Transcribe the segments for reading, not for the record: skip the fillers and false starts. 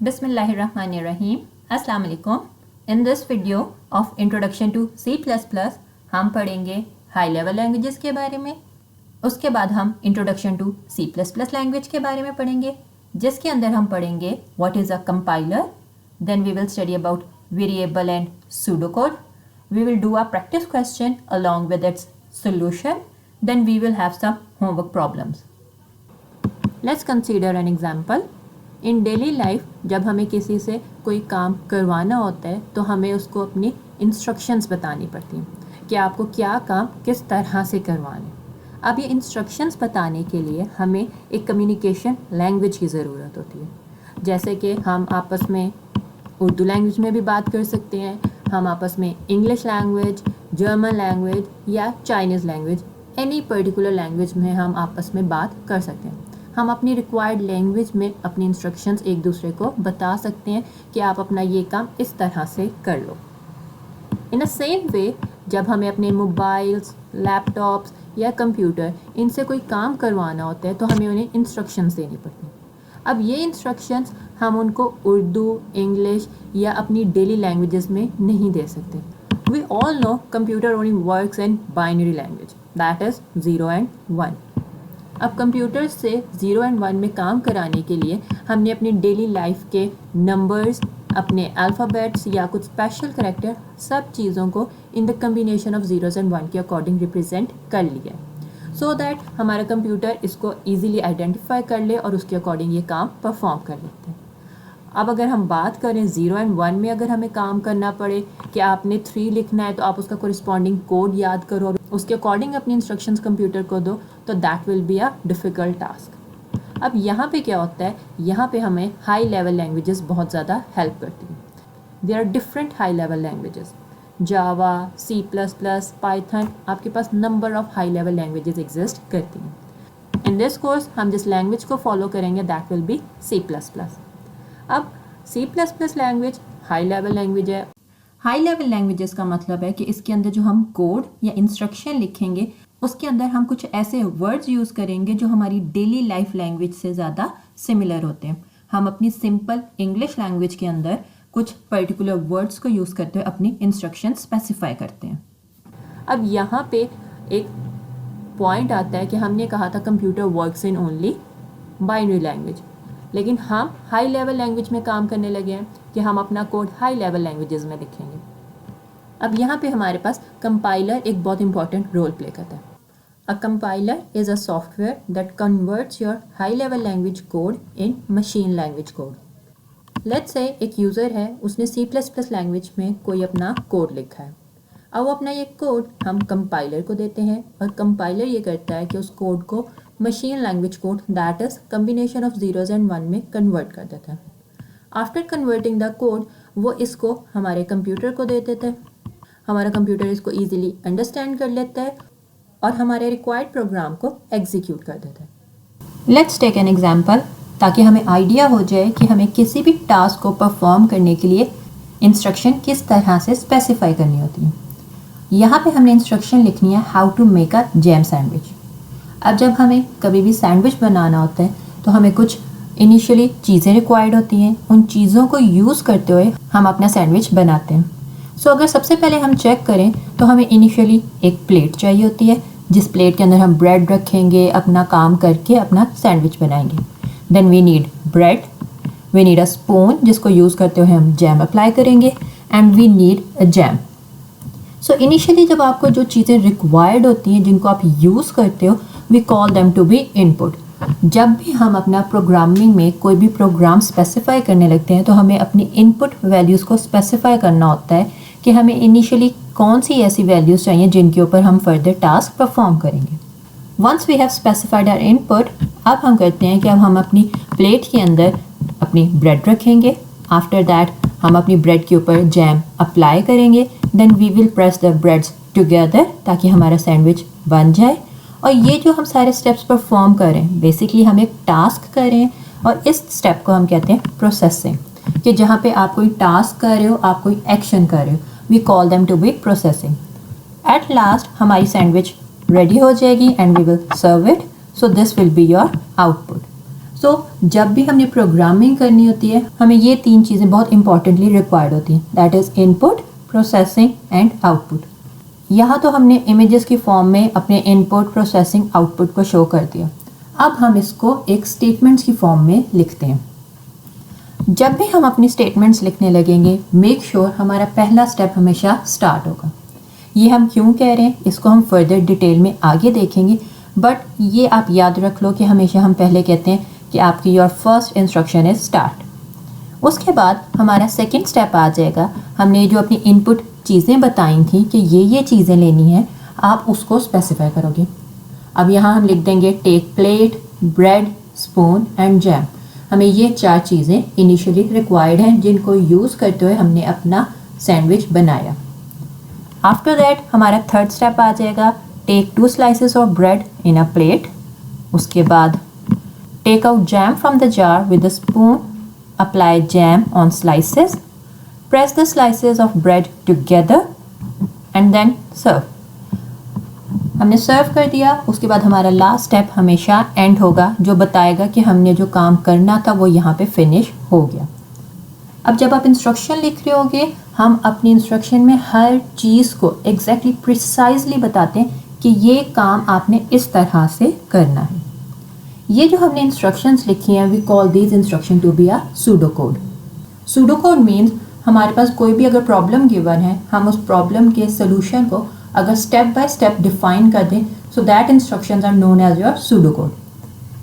Bismillahirrahmanirrahim. Assalamu alaikum. In this video of Introduction to C++ हम पढ़ेंगे high level languages के बारे में. उसके बाद हम इंट्रोडक्शन टू C++ लैंग्वेज के बारे में पढ़ेंगे, जिसके अंदर हम पढ़ेंगे what is a compiler. Then we will study about variable and pseudocode. We will do a practice question along with its solution. Then we will have some homework problems. Let's consider an example. In daily life जब हमें किसी से कोई काम करवाना होता है तो हमें उसको अपनी इंस्ट्रक्शंस बतानी पड़ती हैं कि आपको क्या काम किस तरह से करवाना है. अब ये इंस्ट्रक्शंस बताने के लिए हमें एक कम्युनिकेशन लैंग्वेज की ज़रूरत होती है. जैसे कि हम आपस में उर्दू लैंग्वेज में भी बात कर सकते हैं, हम आपस में इंग्लिश लैंग्वेज, जर्मन लैंग्वेज या Chinese language, any particular language में हम आपस में बात कर सकते हैं. हम अपनी रिक्वायर्ड लैंग्वेज में अपनी इंस्ट्रक्शंस एक दूसरे को बता सकते हैं कि आप अपना ये काम इस तरह से कर लो. इन अ सेम वे जब हमें अपने मोबाइल्स, लैपटॉप्स या कंप्यूटर इनसे कोई काम करवाना होता है तो हमें उन्हें इंस्ट्रक्शंस देनी पड़ती हैं. अब ये इंस्ट्रक्शंस हम उनको उर्दू, इंग्लिश या अपनी डेली लैंग्वेजेस में नहीं दे सकते. We all know computer only works in binary language, that is 0 and 1. अब कंप्यूटर से 0 and 1 में काम कराने के लिए हमने अपनी डेली लाइफ के नंबर्स, अपने अल्फ़ाबेट्स या कुछ स्पेशल करैक्टर, सब चीज़ों को in the combination of zeros and 1 के अकॉर्डिंग रिप्रेजेंट कर लिया, सो दैट हमारा कंप्यूटर इसको ईज़िली आइडेंटिफाई कर ले और उसके अकॉर्डिंग ये काम परफॉर्म कर लेते हैं. अब अगर हम बात करें 0 and 1 में, अगर हमें काम करना पड़े कि आपने 3 लिखना है तो आप उसका कोरिस्पॉन्डिंग कोड याद करो और उसके अकॉर्डिंग अपनी इंस्ट्रक्शंस कंप्यूटर को दो, तो that will be a difficult task. अब यहाँ पे क्या होता है, यहाँ पे हमें हाई लेवल लैंग्वेजेस बहुत ज़्यादा हेल्प करती हैं. There are different high level languages, Java, C++, Python, आपके पास number of high level languages exist करती हैं. इन दिस कोर्स हम जिस लैंग्वेज को फॉलो करेंगे दैट विल बी C++. अब C++ language high level language है. हाई लेवल लैंग्वेजेस का मतलब है कि इसके अंदर जो हम कोड या इंस्ट्रक्शन लिखेंगे उसके अंदर हम कुछ ऐसे वर्ड्स यूज़ करेंगे जो हमारी डेली लाइफ लैंग्वेज से ज़्यादा सिमिलर होते हैं. हम अपनी सिंपल इंग्लिश लैंग्वेज के अंदर कुछ पर्टिकुलर वर्ड्स को यूज़ करते हुए अपनी इंस्ट्रक्शन स्पेसिफाई करते हैं. अब यहाँ पे एक पॉइंट आता है कि हमने कहा था computer works in only binary language, लेकिन हम हाई लेवल लैंग्वेज में काम करने लगे हैं कि हम अपना कोड हाई लेवल लैंग्वेजेस में लिखेंगे. अब यहाँ पे हमारे पास कंपाइलर एक बहुत इंपॉर्टेंट रोल प्ले करता है. A compiler is a software that converts your high level language code in machine language code. Let's say एक यूज़र है, उसने C++ लैंग्वेज में कोई अपना कोड लिखा है. अब वो अपना ये कोड हम कंपाइलर को देते हैं और कंपाइलर ये करता है कि उस कोड को machine language code that is combination of zeros and 1 में कन्वर्ट कर देता है. आफ्टर कन्वर्टिंग द कोड वो इसको हमारे कंप्यूटर को दे देता है. हमारा कंप्यूटर इसको ईजिली अंडरस्टैंड कर लेता है और हमारे रिक्वायर्ड प्रोग्राम को एग्जीक्यूट कर देता है. लेट्स टेक एन एग्जांपल ताकि हमें आइडिया हो जाए कि हमें किसी भी टास्क को परफॉर्म करने के लिए इंस्ट्रक्शन किस तरह से स्पेसिफाई करनी होती है. यहाँ पे हमने इंस्ट्रक्शन लिखनी है how to make a jam sandwich. अब जब हमें कभी भी सैंडविच बनाना होता है तो हमें कुछ इनिशियली चीज़ें रिक्वायर्ड होती हैं. उन चीज़ों को यूज़ करते हुए हम अपना सैंडविच बनाते हैं. सो अगर सबसे पहले हम चेक करें तो हमें इनिशियली एक प्लेट चाहिए होती है, जिस प्लेट के अंदर हम ब्रेड रखेंगे, अपना काम करके अपना सैंडविच बनाएंगे. Then we need bread, we need a spoon जिसको यूज़ करते हुए हम जैम अप्लाई करेंगे, and we need a jam. So initially जब आपको जो चीज़ें रिक्वायर्ड होती हैं जिनको आप यूज़ करते हो, we call them to be input. जब भी हम अपना प्रोग्रामिंग में कोई भी प्रोग्राम स्पेसिफाई करने लगते हैं तो हमें अपनी इनपुट वैल्यूज़ को स्पेसिफाई करना होता है कि हमें इनिशियली कौन सी ऐसी वैल्यूज़ चाहिए जिनके ऊपर हम फर्दर टास्क परफॉर्म करेंगे. Once we have specified our input, अब हम करते हैं कि अब हम अपनी प्लेट के अंदर अपनी ब्रेड रखेंगे. आफ्टर दैट हम अपनी ब्रेड के ऊपर जैम अप्लाई करेंगे. Then we will press the breads together ताकि हमारा सैंडविच बन जाए. और ये जो हम सारे स्टेप्स परफॉर्म करें, बेसिकली हम एक टास्क करें और इस स्टेप को हम कहते हैं प्रोसेसिंग. कि जहाँ पे आप कोई टास्क कर रहे हो, आप कोई एक्शन कर रहे हो, we call them to be processing. At last हमारी सैंडविच रेडी हो जाएगी and we will serve it. So this will be your output. जब भी हमने प्रोग्रामिंग करनी होती है हमें ये 3 चीज़ें बहुत इंपॉर्टेंटली रिक्वायर्ड होती हैं, that is input, processing and output. यहाँ तो हमने इमेजेस की फॉर्म में अपने इनपुट, प्रोसेसिंग, आउटपुट को शो कर दिया। अब हम इसको एक स्टेटमेंट्स की फॉर्म में लिखते हैं। जब भी हम अपनी स्टेटमेंट्स लिखने लगेंगे मेक श्योर हमारा पहला स्टेप हमेशा स्टार्ट होगा। ये हम क्यों कह रहे हैं इसको हम फर्दर डिटेल में आगे देखेंगे, बट ये आप याद रख लो कि हमेशा हम पहले कहते हैं कि आपकी your first instruction is start. उसके बाद हमारा सेकंड स्टेप आ जाएगा। हमने जो अपनी इनपुट चीज़ें बताई थी कि ये चीज़ें लेनी है, आप उसको स्पेसिफाई करोगे। अब यहाँ हम लिख देंगे take plate, bread, spoon and jam. हमें ये 4 चीज़ें इनिशियली रिक्वायर्ड हैं जिनको यूज़ करते हुए हमने अपना सैंडविच बनाया। आफ्टर दैट हमारा थर्ड स्टेप आ जाएगा take 2 slices of bread in a plate. उसके बाद take out jam from the jar with a spoon, apply jam on slices, press the slices of bread together and then serve. हमने serve कर दिया। उसके बाद हमारा लास्ट स्टेप हमेशा and होगा जो बताएगा कि हमने जो काम करना था वो यहाँ पे फिनिश हो गया। अब जब आप इंस्ट्रक्शन लिख रहे होगे हम अपनी इंस्ट्रक्शन में हर चीज़ को एग्जैक्टली प्रिसाइजली बताते हैं कि ये काम आपने इस तरह से करना है। ये जो हमने इंस्ट्रक्शंस लिखी हैं we call these instruction to be a pseudo code. Pseudo code means हमारे पास कोई भी अगर प्रॉब्लम गिवन है हम उस प्रॉब्लम के सोल्यूशन को अगर स्टेप बाय स्टेप डिफाइन कर दें, so that instructions are known as your pseudo code.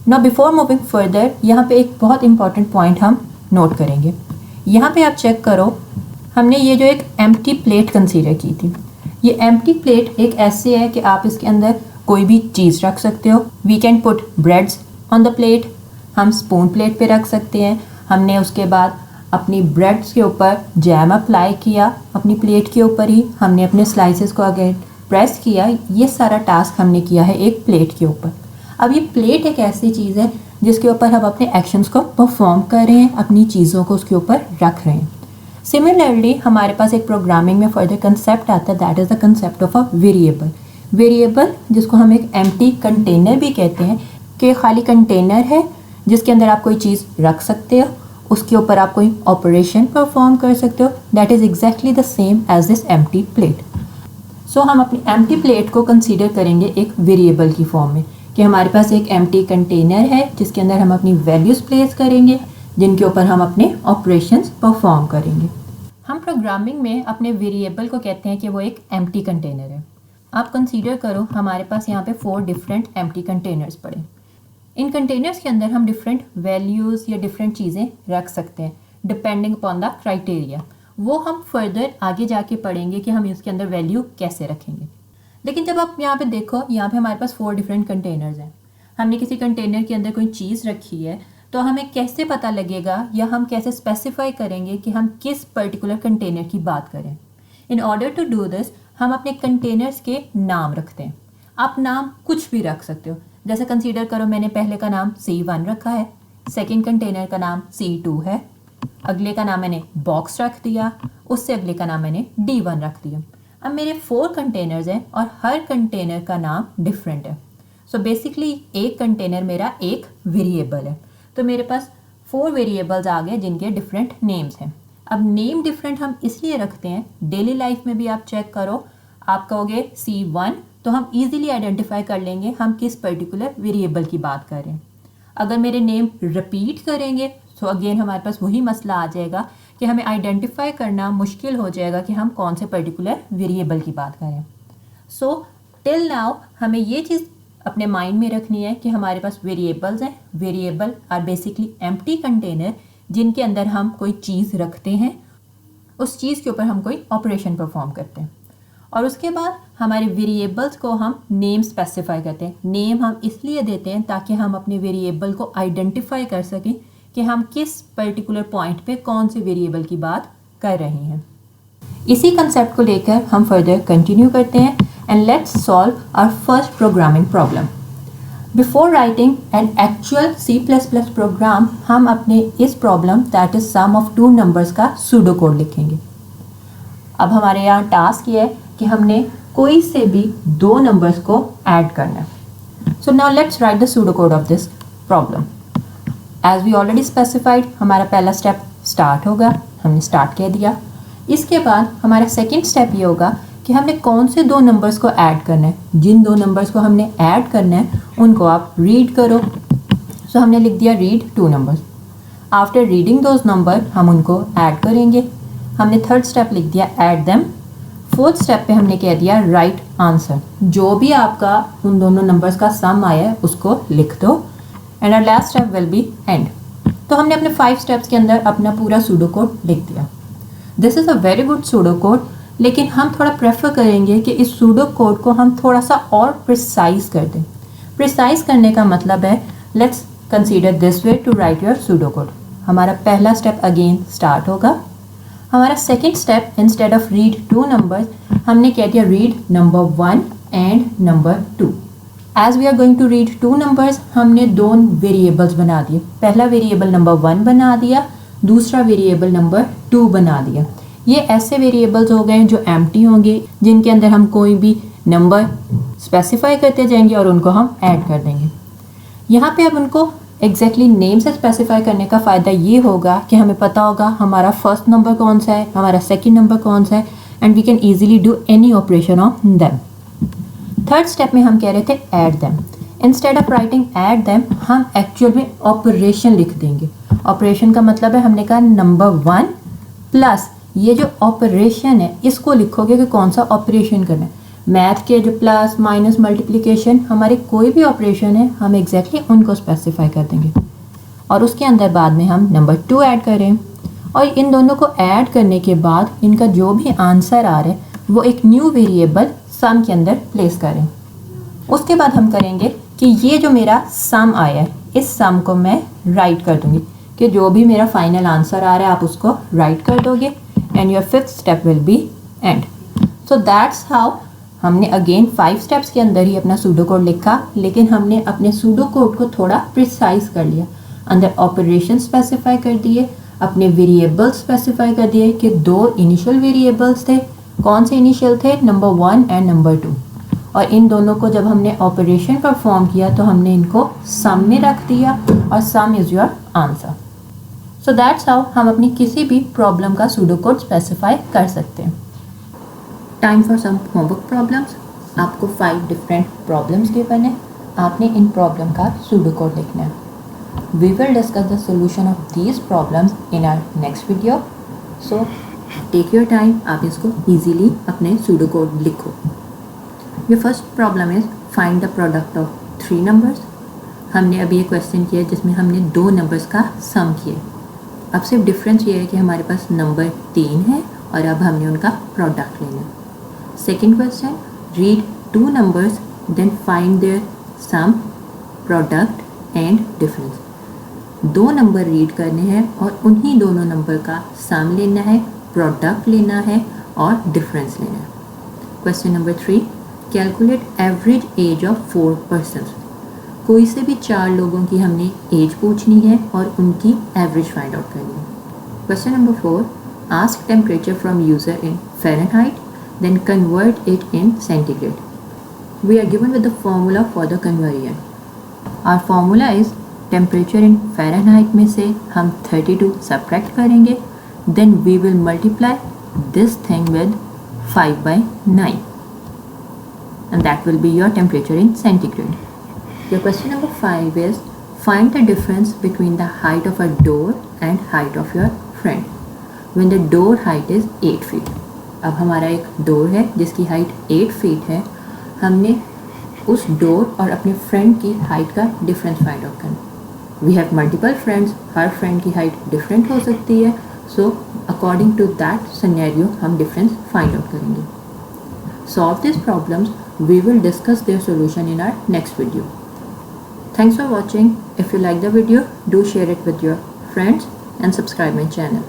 Now before moving further यहाँ पे एक बहुत इंपॉर्टेंट पॉइंट हम नोट करेंगे। यहाँ पे आप चेक करो, हमने ये जो एक एम्प्टी प्लेट कंसीडर की थी। ये एम्प्टी प्लेट एक ऐसे है कि आप इसके अंदर कोई भी चीज़ रख सकते हो। We can put breads on the plate, हम स्पून प्लेट पे रख सकते हैं। हमने उसके बाद अपनी ब्रेड्स के ऊपर जैम अप्लाई किया, अपनी प्लेट के ऊपर ही हमने अपने स्लाइसेस को अगेन प्रेस किया। ये सारा टास्क हमने किया है एक प्लेट के ऊपर। अब ये प्लेट एक ऐसी चीज़ है जिसके ऊपर हम अपने एक्शंस को परफॉर्म कर रहे हैं, अपनी चीज़ों को उसके ऊपर रख रहे हैं। सिमिलरली हमारे पास एक प्रोग्रामिंग में फर्दर कंसेप्ट आता है, that is the concept of a variable. Variable जिसको हम एक एम्प्टी कंटेनर भी कहते हैं कि खाली कंटेनर है जिसके अंदर आप कोई चीज़ रख सकते हो, उसके ऊपर आप कोई ऑपरेशन परफॉर्म कर सकते हो। That is exactly the same as this empty plate. So हम अपनी एम्प्टी प्लेट को कंसीडर करेंगे एक वेरिएबल की फॉर्म में कि हमारे पास एक एम्प्टी कंटेनर है जिसके अंदर हम अपनी वैल्यूज़ प्लेस करेंगे जिनके ऊपर हम अपने ऑपरेशंस परफॉर्म करेंगे। हम प्रोग्रामिंग में अपने वेरिएबल को कहते हैं कि वो एक एम्प्टी कंटेनर है। आप कंसीडर करो हमारे पास यहाँ पे 4 डिफरेंट एम्प्टी कंटेनर्स पड़े। इन कंटेनर्स के अंदर हम डिफरेंट वैल्यूज़ या डिफरेंट चीज़ें रख सकते हैं डिपेंडिंग अपॉन द क्राइटेरिया। वो हम फर्दर आगे जाके पढ़ेंगे कि हम इसके अंदर वैल्यू कैसे रखेंगे। लेकिन जब आप यहाँ पे देखो, यहाँ पे हमारे पास 4 डिफरेंट कंटेनर्स हैं। हमने किसी कंटेनर के अंदर कोई चीज़ रखी है तो हमें कैसे पता लगेगा या हम कैसे स्पेसिफाई करेंगे कि हम किस पर्टिकुलर कंटेनर की बात करें। In order to do this हम अपने कंटेनर्स के नाम रखते हैं। आप नाम कुछ भी रख सकते हो, जैसे कंसीडर करो मैंने पहले का नाम C1 रखा है, सेकंड कंटेनर का नाम C2 है, अगले का नाम मैंने बॉक्स रख दिया, उससे अगले का नाम मैंने D1 रख दिया। अब मेरे 4 कंटेनर्स हैं और हर कंटेनर का नाम डिफरेंट है। सो बेसिकली एक कंटेनर मेरा एक वेरिएबल है, तो मेरे पास 4 वेरिएबल्स आ गए जिनके डिफरेंट नेम्स हैं। अब नेम डिफरेंट हम इसलिए रखते हैं, डेली लाइफ में भी आप चेक करो, आप कहोगे C1 तो हम इजीली आइडेंटिफाई कर लेंगे हम किस पर्टिकुलर वेरिएबल की बात कर रहे हैं। अगर मेरे नेम रिपीट करेंगे तो अगेन हमारे पास वही मसला आ जाएगा कि हमें आइडेंटिफाई करना मुश्किल हो जाएगा कि हम कौन से पर्टिकुलर वेरिएबल की बात करें। सो टिल नाउ हमें ये चीज़ अपने माइंड में रखनी है कि हमारे पास वेरिएबल्स हैं। Variable are basically empty container जिनके अंदर हम कोई चीज़ रखते हैं, उस चीज़ के ऊपर हम कोई ऑपरेशन परफॉर्म करते हैं और उसके बाद हमारे वेरिएबल्स को हम नेम स्पेसिफाई करते हैं। नेम हम इसलिए देते हैं ताकि हम अपने वेरिएबल को आइडेंटिफाई कर सकें कि हम किस पर्टिकुलर पॉइंट पे कौन से वेरिएबल की बात कर रहे हैं। इसी कंसेप्ट को लेकर हम फर्दर कंटिन्यू करते हैं and let's solve our first programming problem. Before writing an actual C++ program हम अपने इस problem that is sum of 2 numbers का सूडो कोड लिखेंगे। अब हमारे यहाँ टास्क ये है कि हमने कोई से भी 2 नंबर्स को ऐड करना है। So now let's write the pseudo code of this problem. As we already specified हमारा पहला स्टेप स्टार्ट होगा, हमने स्टार्ट कह दिया। इसके बाद हमारा सेकंड स्टेप ये होगा कि हमने कौन से दो नंबर्स को ऐड करना है। जिन दो नंबर्स को हमने ऐड करना है उनको आप रीड करो। सो हमने लिख दिया read two numbers. After reading those number हम उनको ऐड करेंगे। हमने थर्ड स्टेप लिख दिया ऐड देम। फोर्थ स्टेप पे हमने कह दिया राइट आंसर। जो भी आपका उन दोनों नंबर्स का सम आया है उसको लिख दो। And our last step will be end. तो हमने अपने 5 स्टेप्स के अंदर अपना पूरा सूडो कोड लिख दिया। This is a very good pseudo code, लेकिन हम थोड़ा प्रेफर करेंगे कि इस सूडो कोड को हम थोड़ा सा और प्रिसाइज कर दें। प्रिसाइज करने का मतलब है, let's consider this way to write your pseudo code. हमारा पहला स्टेप अगेन स्टार्ट होगा। हमारा second step instead of read two numbers हमने कह दिया read number 1 and number 2। As we are going to read two numbers हमने दो variables बना दिए। पहला वेरिएबल नंबर 1 बना दिया, दूसरा वेरिएबल नंबर 2 बना दिया। ये ऐसे वेरिएबल्स हो गए जो एम्प्टी होंगे, जिनके अंदर हम कोई भी नंबर स्पेसिफाई करते जाएंगे और उनको हम ऐड कर देंगे। यहाँ पे अब उनको एग्जैक्टली नेम से स्पेसिफाई करने का फ़ायदा ये होगा कि हमें पता होगा हमारा फर्स्ट नंबर कौन सा है, हमारा सेकंड नंबर कौन सा है, and we can easily do any operation on them. Third step में हम कह रहे थे add them. Instead of writing add them हम एक्चुअल में ऑपरेशन लिख देंगे। ऑपरेशन का मतलब है हमने कहा नंबर 1 प्लस ये जो ऑपरेशन है इसको लिखोगे कि कौन सा ऑपरेशन करना है। मैथ के जो प्लस माइनस मल्टीप्लिकेशन हमारे कोई भी ऑपरेशन है हम एग्जैक्टली उनको स्पेसिफाई कर देंगे और उसके अंदर बाद में हम नंबर 2 ऐड करें और इन दोनों को ऐड करने के बाद इनका जो भी आंसर आ रहा है वो एक न्यू वेरिएबल सम के अंदर प्लेस करें। उसके बाद हम करेंगे कि ये जो मेरा सम आया है इस सम को मैं राइट कर दूंगी कि जो भी मेरा फाइनल आंसर आ रहा है आप उसको राइट कर दोगे and your fifth step will be and. So that's how हमने अगेन 5 स्टेप्स के अंदर ही अपना सूडो कोड लिखा, लेकिन हमने अपने सूडो कोड को थोड़ा प्रिसाइज कर लिया। अंदर ऑपरेशन स्पेसिफाई कर दिए, अपने वेरिएबल्स स्पेसिफाई कर दिए कि 2 इनिशियल वेरिएबल्स थे। कौन से इनिशियल थे? Number 1 and number 2। और इन दोनों को जब हमने ऑपरेशन परफॉर्म किया तो हमने इनको सम में रख दिया और सम is your answer. So that's how हम अपनी किसी भी प्रॉब्लम का सूडो कोड स्पेसिफाई कर सकते हैं। Time for some homework problems. आपको 5 डिफरेंट प्रॉब्लम्स गिवन है, आपने इन प्रॉब्लम का सूडो कोड लिखना है। We will discuss the solution of these problems in our next video. So take your time, आप इसको इजीली अपने सूडो कोड लिखो। ये first problem is find the product of 3 numbers. हमने अभी ये क्वेश्चन किया जिसमें हमने 2 नंबर्स का सम किया। अब सिर्फ डिफरेंस ये है कि हमारे पास नंबर 3 है और अब हमने उनका प्रोडक्ट लेना है। Second question, read 2 numbers then find their sum, product and difference. 2 number read करने हैं और उन्हीं दोनों नंबर का सम लेना है, प्रोडक्ट लेना है और डिफरेंस लेना है। Question number 3, calculate average age of 4 persons. कोई से भी 4 लोगों की हमने एज पूछनी है और उनकी एवरेज फाइंड आउट करनी है। Question number 4, ask temperature from user in Fahrenheit then convert it in centigrade. We are given with the formula for the conversion. Our formula is temperature in Fahrenheit में से हम 32 subtract करेंगे, then we will multiply this thing with 5/9 and that will be your temperature in centigrade. Your question number 5 is find the difference between the height of a door and height of your friend when the door height is 8 feet. अब हमारा एक door है जिसकी height 8 feet है। हमने उस door और अपने फ्रेंड की हाइट का डिफरेंस फाइंड आउट करना। वी हैव मल्टीपल फ्रेंड्स, हर फ्रेंड की हाइट डिफरेंट हो सकती है। So according to that scenario हम डिफरेंस फाइंड आउट करेंगे। Solve this problems, we will discuss their solution in our next video. Thanks for watching. If you like the video, do share it with your friends and subscribe my channel.